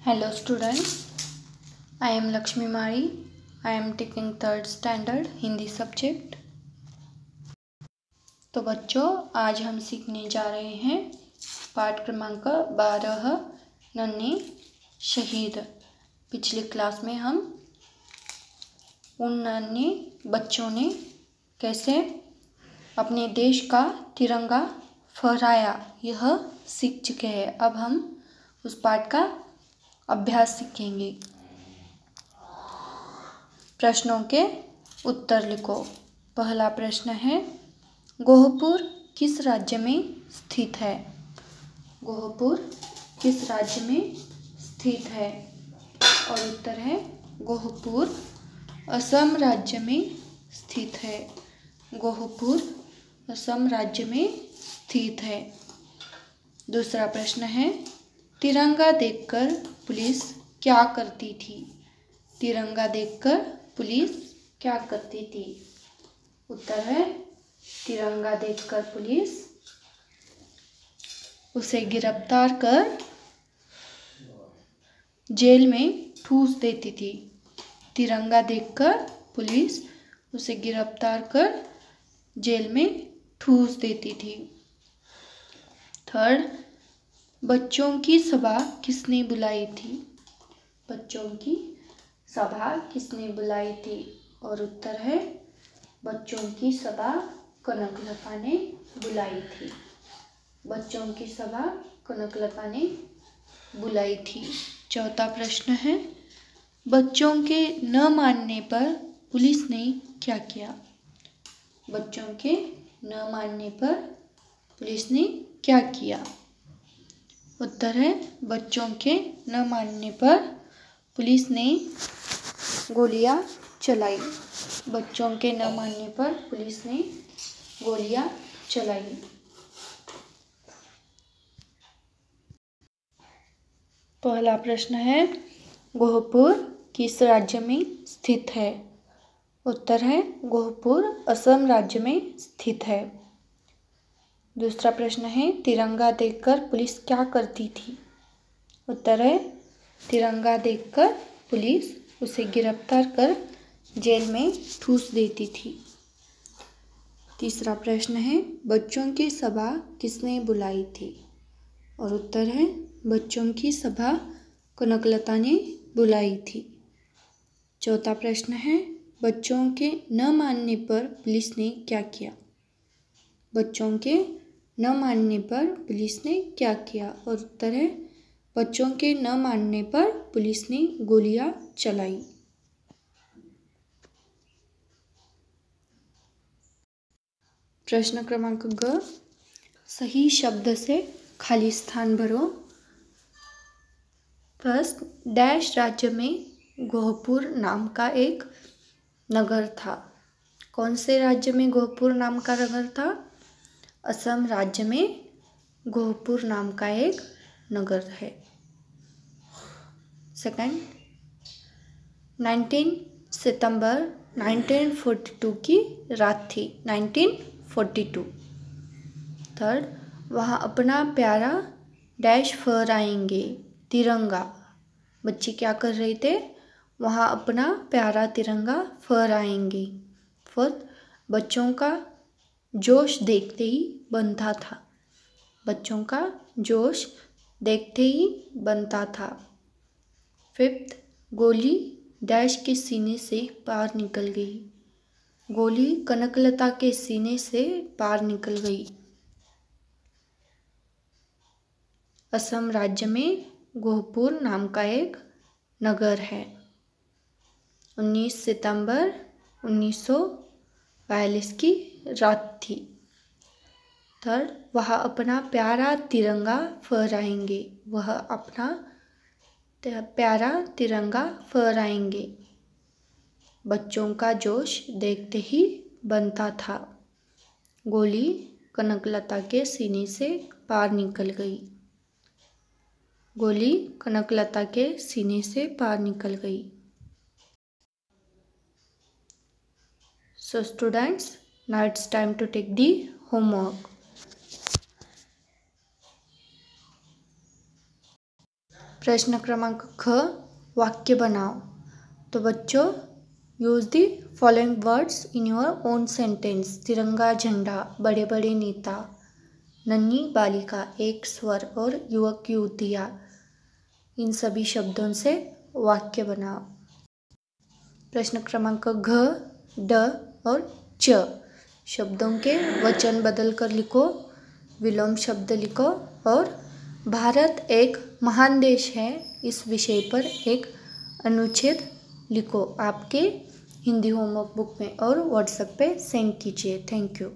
Hello students, I am Lakshmi Mari. I am taking third standard Hindi subject. तो बच्चों, आज हम सीखने जा रहे हैं पाठ क्रमांक 12 नन्हे शहीद। पिछली क्लास में हम उन नन्हे बच्चों ने कैसे अपने देश का तिरंगा फहराया यह सीख चुके हैं। अब हम उस पाठ का अभ्यास सीखेंगे। प्रश्नों के उत्तर लिखो। पहला प्रश्न है, गोहपुर किस राज्य में स्थित है? गोहपुर किस राज्य में स्थित है? और उत्तर है गोहपुर असम राज्य में स्थित है। गोहपुर असम राज्य में स्थित है। दूसरा प्रश्न है, तिरंगा देखकर पुलिस क्या करती थी? तिरंगा देखकर पुलिस क्या करती थी? उत्तर है तिरंगा देखकर पुलिस उसे गिरफ्तार कर जेल में ठूस देती थी। तिरंगा देखकर पुलिस उसे गिरफ्तार कर जेल में ठूस देती थी। थर्ड, बच्चों की सभा किसने बुलाई थी? बच्चों की सभा किसने बुलाई थी? और उत्तर है बच्चों की सभा कनकलता ने बुलाई थी। बच्चों की सभा कनकलता ने बुलाई थी। चौथा प्रश्न है, बच्चों के न मानने पर पुलिस ने क्या किया? बच्चों के न मानने पर पुलिस ने क्या किया? उत्तर है बच्चों के न मानने पर पुलिस ने गोलियां चलाई। बच्चों के न मानने पर पुलिस ने गोलियां चलाई। पहला प्रश्न है, गोहपुर किस राज्य में स्थित है? उत्तर है गोहपुर असम राज्य में स्थित है। दूसरा प्रश्न है, तिरंगा देखकर पुलिस क्या करती थी? उत्तर है तिरंगा देखकर पुलिस उसे गिरफ्तार कर जेल में ठूस देती थी। तीसरा प्रश्न है, बच्चों की सभा किसने बुलाई थी? और उत्तर है बच्चों की सभा कनकलता ने बुलाई थी। चौथा प्रश्न है, बच्चों के न मानने पर पुलिस ने क्या किया? बच्चों के न मानने पर पुलिस ने क्या किया? और उत्तर है बच्चों के न मानने पर पुलिस ने गोलियां चलाई। प्रश्न क्रमांक ग, सही शब्द से खाली स्थान भरो। फर्स्ट, डैश राज्य में गोहपुर नाम का एक नगर था। कौन से राज्य में गोहपुर नाम का नगर था? असम राज्य में गोहपुर नाम का एक नगर है। सेकंड, 19 सितंबर 1942 की रात थी। 1942। थर्ड, वहाँ अपना प्यारा डैश फहराएंगे तिरंगा। बच्चे क्या कर रहे थे? वहाँ अपना प्यारा तिरंगा फहराएंगे। फोर्थ, बच्चों का जोश देखते ही बनता था। बच्चों का जोश देखते ही बनता था। फिफ्थ, गोली डैश के सीने से पार निकल गई। गोली कनकलता के सीने से पार निकल गई। असम राज्य में गोहपुर नाम का एक नगर है। 19 सितंबर 1942 की रात थी। थर्ड, वह अपना प्यारा तिरंगा फहराएंगे। वह अपना प्यारा तिरंगा फहराएंगे। बच्चों का जोश देखते ही बनता था। गोली कनकलता के सीने से पार निकल गई। गोली कनकलता के सीने से पार निकल गई। So students, now it's time to take the homework. प्रश्न क्रमांक ख, वाक्य बनाओ। तो बच्चों, use the following words in your own sentence. तिरंगा झंडा, बड़े बड़े नेता, नन्ही बालिका, एक स्वर और युवक युवतियाँ, इन सभी शब्दों से वाक्य बनाओ। प्रश्न क्रमांक घ, ड और च शब्दों के वचन बदल कर लिखो, विलोम शब्द लिखो और भारत एक महान देश है इस विषय पर एक अनुच्छेद लिखो आपके हिंदी होमवर्क बुक में और व्हाट्सएप पे सेंड कीजिए। Thank you.